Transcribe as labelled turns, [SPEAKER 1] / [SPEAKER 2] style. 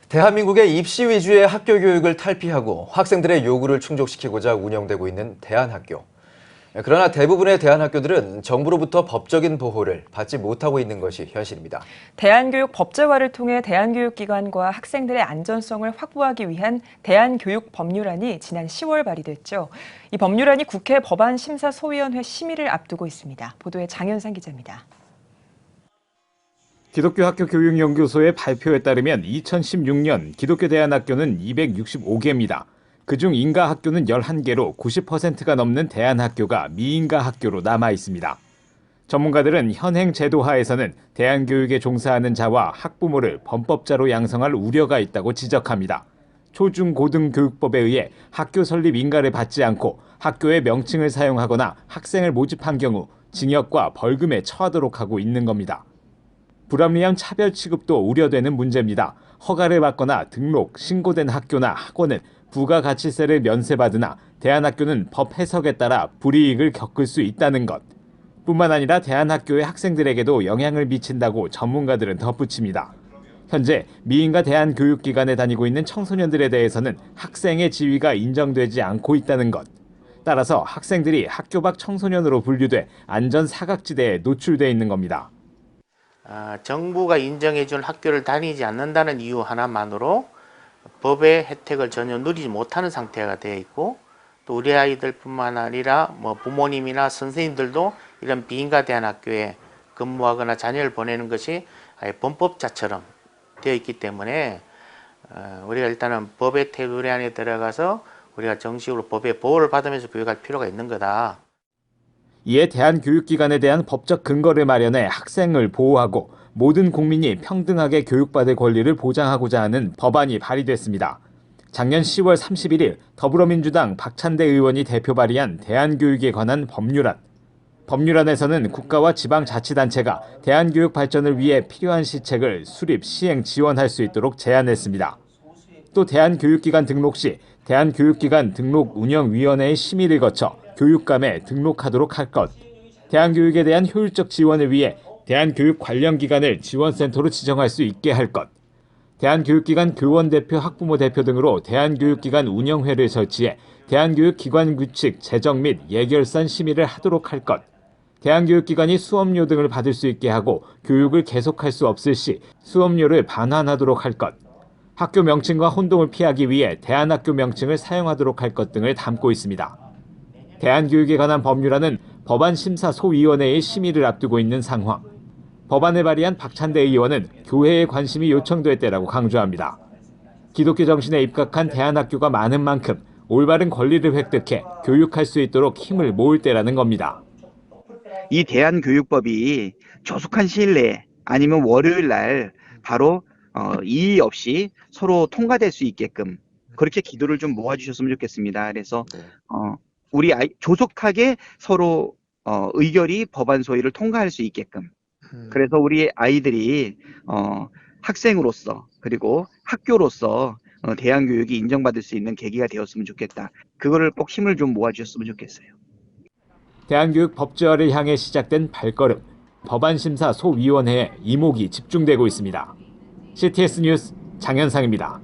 [SPEAKER 1] 대한민국의 입시 위주의 학교 교육을 탈피하고 학생들의 요구를 충족시키고자 운영되고 있는 대안학교. 그러나 대부분의 대안학교들은 정부로부터 법적인 보호를 받지 못하고 있는 것이 현실입니다.
[SPEAKER 2] 대안교육 법제화를 통해 대안교육기관과 학생들의 안전성을 확보하기 위한 대안교육법률안이 지난 10월 발의됐죠. 이 법률안이 국회 법안심사소위원회 심의를 앞두고 있습니다. 보도에 장현상 기자입니다.
[SPEAKER 3] 기독교 학교 교육연구소의 발표에 따르면 2016년 기독교 대안학교는 265개입니다. 그중 인가 학교는 11개로 90%가 넘는 대안학교가 미인가 학교로 남아 있습니다. 전문가들은 현행 제도 하에서는 대안교육에 종사하는 자와 학부모를 범법자로 양성할 우려가 있다고 지적합니다. 초중고등교육법에 의해 학교 설립 인가를 받지 않고 학교의 명칭을 사용하거나 학생을 모집한 경우 징역과 벌금에 처하도록 하고 있는 겁니다. 불합리한 차별 취급도 우려되는 문제입니다. 허가를 받거나 등록, 신고된 학교나 학원은 부가가치세를 면세받으나 대안학교는 법 해석에 따라 불이익을 겪을 수 있다는 것. 뿐만 아니라 대안학교의 학생들에게도 영향을 미친다고 전문가들은 덧붙입니다. 현재 미인가 대안교육기관에 다니고 있는 청소년들에 대해서는 학생의 지위가 인정되지 않고 있다는 것. 따라서 학생들이 학교 밖 청소년으로 분류돼 안전사각지대에 노출돼 있는 겁니다.
[SPEAKER 4] 정부가 인정해준 학교를 다니지 않는다는 이유 하나만으로 법의 혜택을 전혀 누리지 못하는 상태가 되어 있고, 또 우리 아이들뿐만 아니라 부모님이나 선생님들도 이런 비인가 대안학교에 근무하거나 자녀를 보내는 것이 아예 범법자처럼 되어 있기 때문에 우리가 일단은 법의 테두리 안에 들어가서 우리가 정식으로 법의 보호를 받으면서 교육할 필요가 있는 거다.
[SPEAKER 3] 이에 대안교육기관에 대한 법적 근거를 마련해 학생을 보호하고 모든 국민이 평등하게 교육받을 권리를 보장하고자 하는 법안이 발의됐습니다. 작년 10월 31일 더불어민주당 박찬대 의원이 대표 발의한 대안교육에 관한 법률안. 법률안에서는 국가와 지방자치단체가 대안교육 발전을 위해 필요한 시책을 수립, 시행, 지원할 수 있도록 제안했습니다. 또 대안교육기관 등록 시 대안교육기관 등록운영위원회의 심의를 거쳐 교육감에 등록하도록 할 것, 대안교육에 대한 효율적 지원을 위해 대안교육 관련 기관을 지원센터로 지정할 수 있게 할 것, 대안교육기관 교원대표, 학부모 대표 등으로 대안교육기관 운영회를 설치해 대안교육기관 규칙, 제정 및 예결산 심의를 하도록 할 것, 대안교육기관이 수업료 등을 받을 수 있게 하고 교육을 계속할 수 없을 시 수업료를 반환하도록 할 것, 학교 명칭과 혼동을 피하기 위해 대안학교 명칭을 사용하도록 할 것 등을 담고 있습니다. 대안교육에 관한 법률안은 법안심사소위원회의 심의를 앞두고 있는 상황. 법안을 발의한 박찬대 의원은 교회의 관심이 요청될 때라고 강조합니다. 기독교 정신에 입각한 대안학교가 많은 만큼 올바른 권리를 획득해 교육할 수 있도록 힘을 모을 때라는 겁니다.
[SPEAKER 5] 이 대안교육법이 조속한 시일 내에 아니면 월요일 날 바로 이의 없이 서로 통과될 수 있게끔 그렇게 기도를 좀 모아주셨으면 좋겠습니다. 그래서 우리 조속하게 서로 의결이 법안 소위를 통과할 수 있게끔, 그래서 우리 아이들이 학생으로서 그리고 학교로서 대안교육이 인정받을 수 있는 계기가 되었으면 좋겠다. 그거를 꼭 힘을 좀 모아주셨으면 좋겠어요.
[SPEAKER 3] 대안교육 법제화를 향해 시작된 발걸음, 법안심사소위원회에 이목이 집중되고 있습니다. CTS 뉴스 장현상입니다.